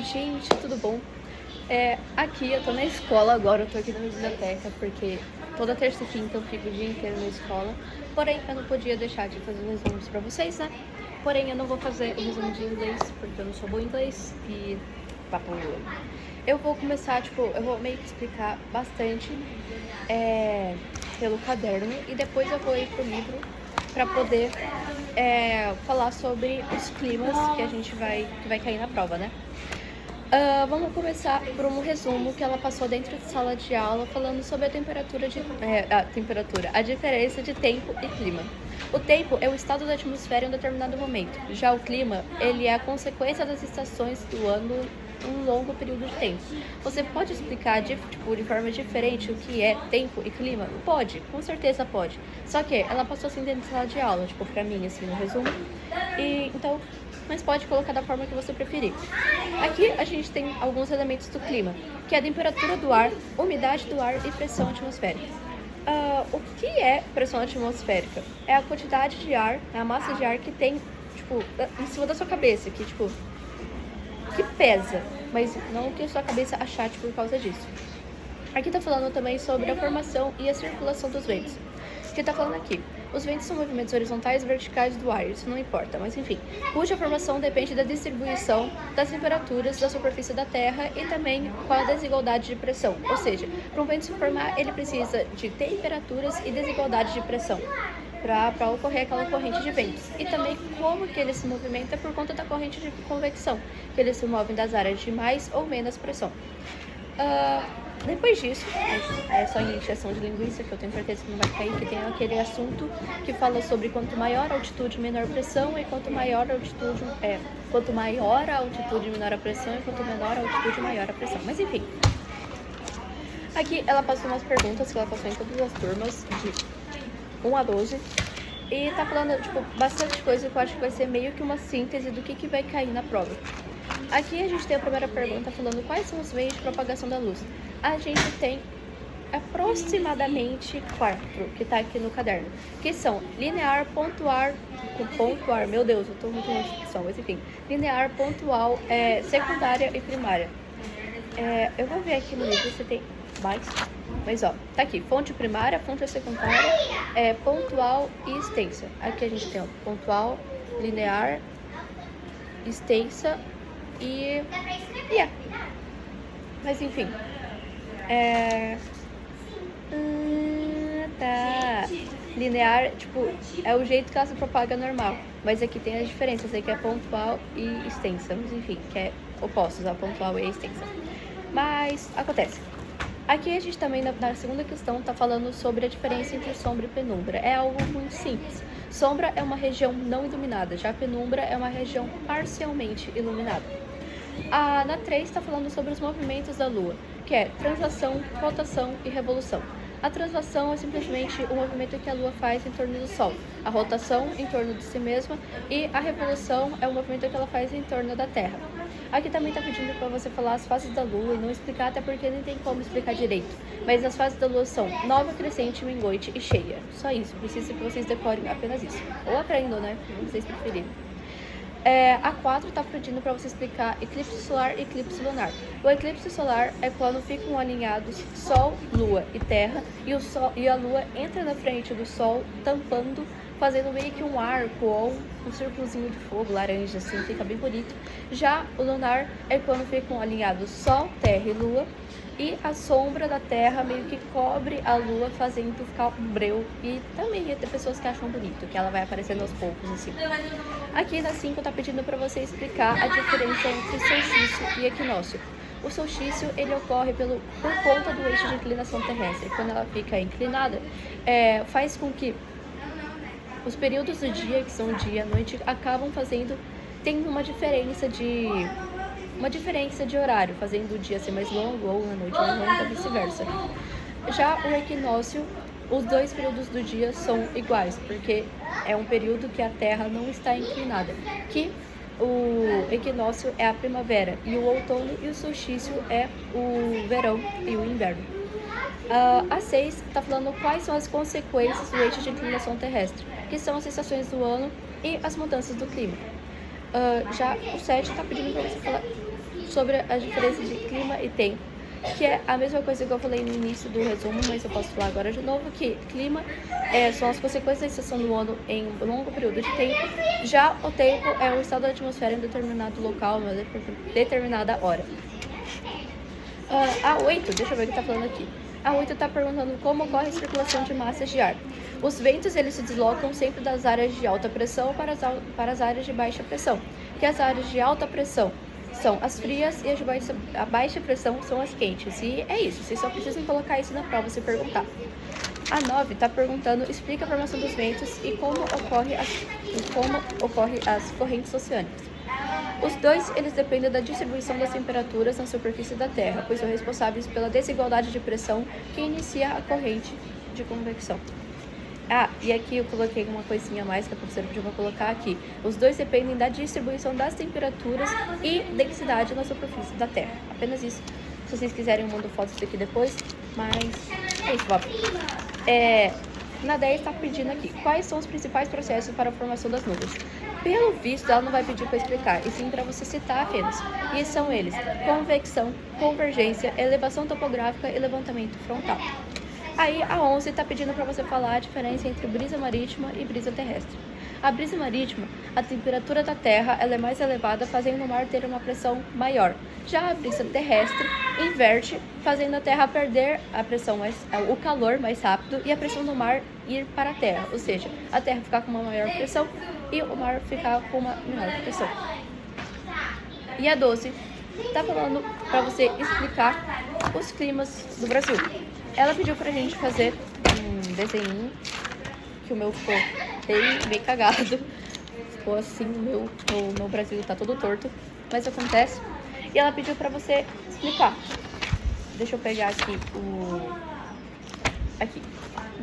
gente, tudo bom? Aqui eu tô na escola agora, eu tô aqui na biblioteca, porque toda terça e quinta eu fico o dia inteiro na escola. Porém, eu não podia deixar de fazer os resumos pra vocês, né? Porém, eu não vou fazer o resumo de inglês, porque eu não sou boa em inglês e papo. Eu vou começar, eu vou meio que explicar bastante pelo caderno e depois eu vou ir pro livro pra poder falar sobre os climas que vai cair na prova, né? Vamos começar por um resumo que ela passou dentro de sala de aula falando sobre a diferença de tempo e clima. O tempo é o estado da atmosfera em um determinado momento. Já o clima, ele é a consequência das estações do ano em um longo período de tempo. Você pode explicar de forma diferente o que é tempo e clima? Pode, com certeza pode. Só que ela passou assim dentro de sala de aula, pra mim, assim, no resumo. Mas pode colocar da forma que você preferir. Aqui a gente tem alguns elementos do clima, que é a temperatura do ar, umidade do ar e pressão atmosférica. O que é pressão atmosférica? É a quantidade de ar, é a massa de ar que tem, em cima da sua cabeça, que pesa, mas não que a sua cabeça achate por causa disso. Aqui tá falando também sobre a formação e a circulação dos ventos. Que tá falando aqui, os ventos são movimentos horizontais e verticais do ar, isso não importa, mas enfim, cuja formação depende da distribuição das temperaturas da superfície da Terra e também com a desigualdade de pressão. Ou seja, para um vento se formar, ele precisa de temperaturas e desigualdade de pressão para ocorrer aquela corrente de ventos. E também como que ele se movimenta por conta da corrente de convecção, que eles se movem das áreas de mais ou menos pressão. Depois disso, é só injeção de linguiça, que eu tenho certeza que não vai cair, que tem aquele assunto que fala sobre quanto maior a altitude, menor pressão, e quanto maior a altitude, menor a pressão, e quanto menor a altitude, maior a pressão. Mas enfim, aqui ela passou umas perguntas que ela passou em todas as turmas, de 1 a 12, e tá falando, bastante coisa que eu acho que vai ser meio que uma síntese do que vai cair na prova. Aqui a gente tem a primeira pergunta falando quais são os meios de propagação da luz. A gente tem aproximadamente 4, que tá aqui no caderno, que são linear, pontual, meu Deus, eu tô muito longe de dicção, mas enfim, linear, pontual, secundária e primária. Eu vou ver aqui no livro se tem mais, mas ó, tá aqui, fonte primária, fonte secundária, pontual e extensa. Aqui a gente tem pontual, linear, extensa e mas enfim, tá. Linear, é o jeito que ela se propaga normal, mas aqui tem as diferenças, aí que é pontual e extensa, mas enfim, que é opostos, a pontual e a extensa. Mas acontece. Aqui a gente também, na segunda questão, tá falando sobre a diferença entre sombra e penumbra. É algo muito simples. Sombra é uma região não iluminada, já a penumbra é uma região parcialmente iluminada. Na 3 está falando sobre os movimentos da Lua, que é translação, rotação e revolução. A translação é simplesmente o movimento que a Lua faz em torno do Sol, a rotação em torno de si mesma e a revolução é o movimento que ela faz em torno da Terra. Aqui também está pedindo para você falar as fases da Lua e não explicar, até porque nem tem como explicar direito. Mas as fases da Lua são nova, crescente, minguante e cheia. Só isso, preciso que vocês decorem apenas isso. Ou aprendam, né? Como vocês preferirem. A 4 está pedindo para você explicar eclipse solar e eclipse lunar. O eclipse solar é quando ficam alinhados Sol, Lua e Terra e a Lua entra na frente do Sol, tampando, fazendo meio que um arco ou um círculozinho de fogo laranja, assim, fica bem bonito. Já o lunar é quando ficam alinhados Sol, Terra e Lua e a sombra da Terra meio que cobre a Lua, fazendo ficar um breu. E também tem pessoas que acham bonito, que ela vai aparecendo aos poucos, assim. Aqui na 5 tá pedindo para você explicar a diferença entre solstício e equinócio. O solstício, ele ocorre por conta do eixo de inclinação terrestre. Quando ela fica inclinada, faz com que os períodos do dia, que são dia e noite, tem uma diferença de horário, fazendo o dia ser mais longo ou a noite mais longa, vice-versa. Já o equinócio, os 2 períodos do dia são iguais, porque é um período que a Terra não está inclinada, que o equinócio é a primavera, e o outono e o solstício é o verão e o inverno. A 6 está falando quais são as consequências do eixo de inclinação terrestre, que são as estações do ano e as mudanças do clima. Já o 7 está pedindo para você falar sobre as diferenças de clima e tempo, que é a mesma coisa que eu falei no início do resumo, mas eu posso falar agora de novo, que clima são as consequências da estação do ano em um longo período de tempo. Já o tempo é o estado da atmosfera em determinado local, uma determinada hora. A 8, deixa eu ver o que tá falando aqui. A 8 está perguntando como ocorre a circulação de massas de ar. Os ventos eles se deslocam sempre das áreas de alta pressão para as áreas de baixa pressão, que as áreas de alta pressão são as frias e as de baixa pressão são as quentes. E é isso, vocês só precisam colocar isso na prova se perguntar. A 9 está perguntando, explica a formação dos ventos e como ocorre as correntes oceânicas. Os dois, eles dependem da distribuição das temperaturas na superfície da Terra, pois são responsáveis pela desigualdade de pressão que inicia a corrente de convecção. E aqui eu coloquei uma coisinha a mais que a professora pediu para colocar aqui. Os dois dependem da distribuição das temperaturas e densidade na superfície da Terra. Apenas isso. Se vocês quiserem, eu mando fotos disso aqui depois, mas é isso, Bob. Na 10 está pedindo aqui, quais são os principais processos para a formação das nuvens? Pelo visto, ela não vai pedir para explicar, e sim para você citar apenas. E são eles: convecção, convergência, elevação topográfica e levantamento frontal. Aí a 11 está pedindo para você falar a diferença entre brisa marítima e brisa terrestre. A brisa marítima, a temperatura da Terra ela é mais elevada, fazendo o mar ter uma pressão maior. Já a brisa terrestre inverte, fazendo a Terra perder a pressão o calor mais rápido e a pressão do mar ir para a Terra, ou seja, a Terra ficar com uma maior pressão e o mar ficar com uma menor pressão. E a 12 está falando para você explicar os climas do Brasil. Ela pediu pra gente fazer um desenho, que o meu ficou bem cagado. Ficou assim, o meu Brasil tá todo torto, mas acontece. E ela pediu pra você explicar. Deixa eu pegar aqui Aqui.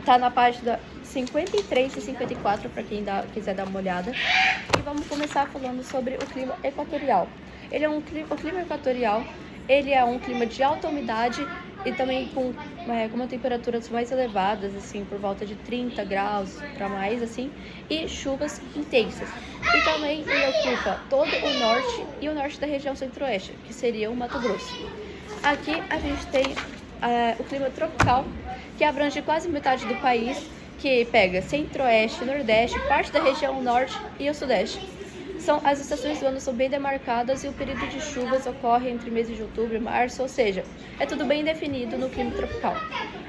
Tá na página 53 e 54, pra quem quiser dar uma olhada. E vamos começar falando sobre o clima equatorial. O clima equatorial, ele é um clima de alta umidade e também com uma temperaturas mais elevadas, assim, por volta de 30 graus para mais, assim, e chuvas intensas. E também ele ocupa todo o norte e o norte da região centro-oeste, que seria o Mato Grosso. Aqui a gente tem o clima tropical, que abrange quase metade do país, que pega centro-oeste, nordeste, parte da região norte e o sudeste. As estações do ano são bem demarcadas e o período de chuvas ocorre entre meses de outubro e março, ou seja, é tudo bem definido no clima tropical.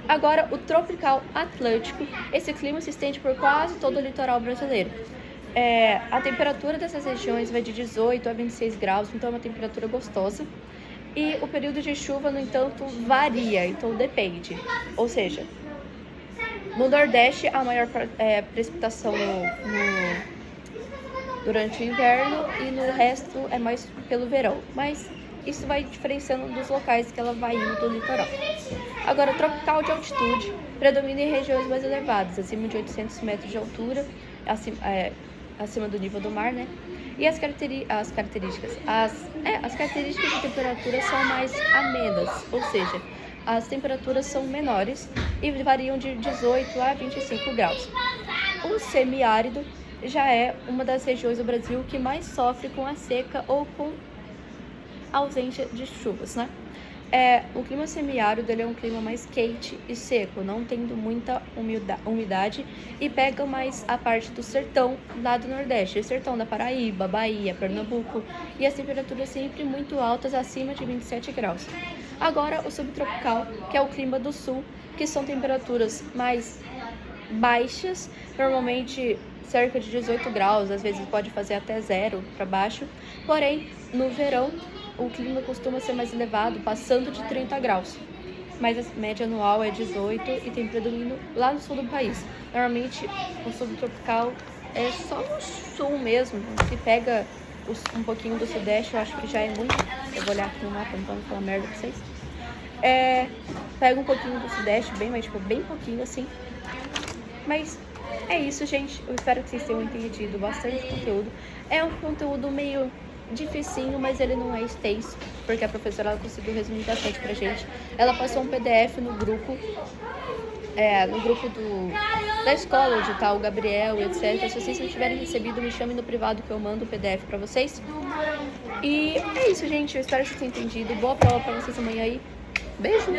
Agora, o tropical atlântico, esse clima se estende por quase todo o litoral brasileiro. A temperatura dessas regiões vai de 18 a 26 graus, então é uma temperatura gostosa. E o período de chuva, no entanto, varia, então depende. Ou seja, no Nordeste, a maior precipitação durante o inverno e no resto é mais pelo verão, mas isso vai diferenciando dos locais que ela vai indo do litoral. Agora, o tropical de altitude predomina em regiões mais elevadas, acima de 800 metros de altura, acima do nível do mar, né? E as características de temperatura são mais amenas, ou seja, as temperaturas são menores e variam de 18 a 25 graus. O semiárido já é uma das regiões do Brasil que mais sofre com a seca ou com a ausência de chuvas, né? O clima semiárido ele é um clima mais quente e seco, não tendo muita umidade e pega mais a parte do sertão lá do Nordeste, o sertão da Paraíba, Bahia, Pernambuco, e as temperaturas sempre muito altas, acima de 27 graus. Agora, o subtropical, que é o clima do sul, que são temperaturas mais baixas, normalmente cerca de 18 graus, às vezes pode fazer até 0 para baixo, porém, no verão, o clima costuma ser mais elevado, passando de 30 graus, mas a média anual é 18 e tem predomínio lá no sul do país. Normalmente, o subtropical é só no sul mesmo, se pega um pouquinho do sudeste, eu acho que já é muito, eu vou olhar aqui no mapa, então vou falar merda pra vocês. Pega um pouquinho do sudeste, mas tipo, bem pouquinho assim, mas é isso, gente. Eu espero que vocês tenham entendido bastante conteúdo. É um conteúdo meio dificinho, mas ele não é extenso, porque a professora ela conseguiu resumir bastante pra gente. Ela passou um PDF no grupo, da escola, onde tá o Gabriel, etc. Se vocês não tiverem recebido, me chamem no privado que eu mando o PDF pra vocês. E é isso, gente. Eu espero que vocês tenham entendido. Boa prova pra vocês amanhã aí. Beijo!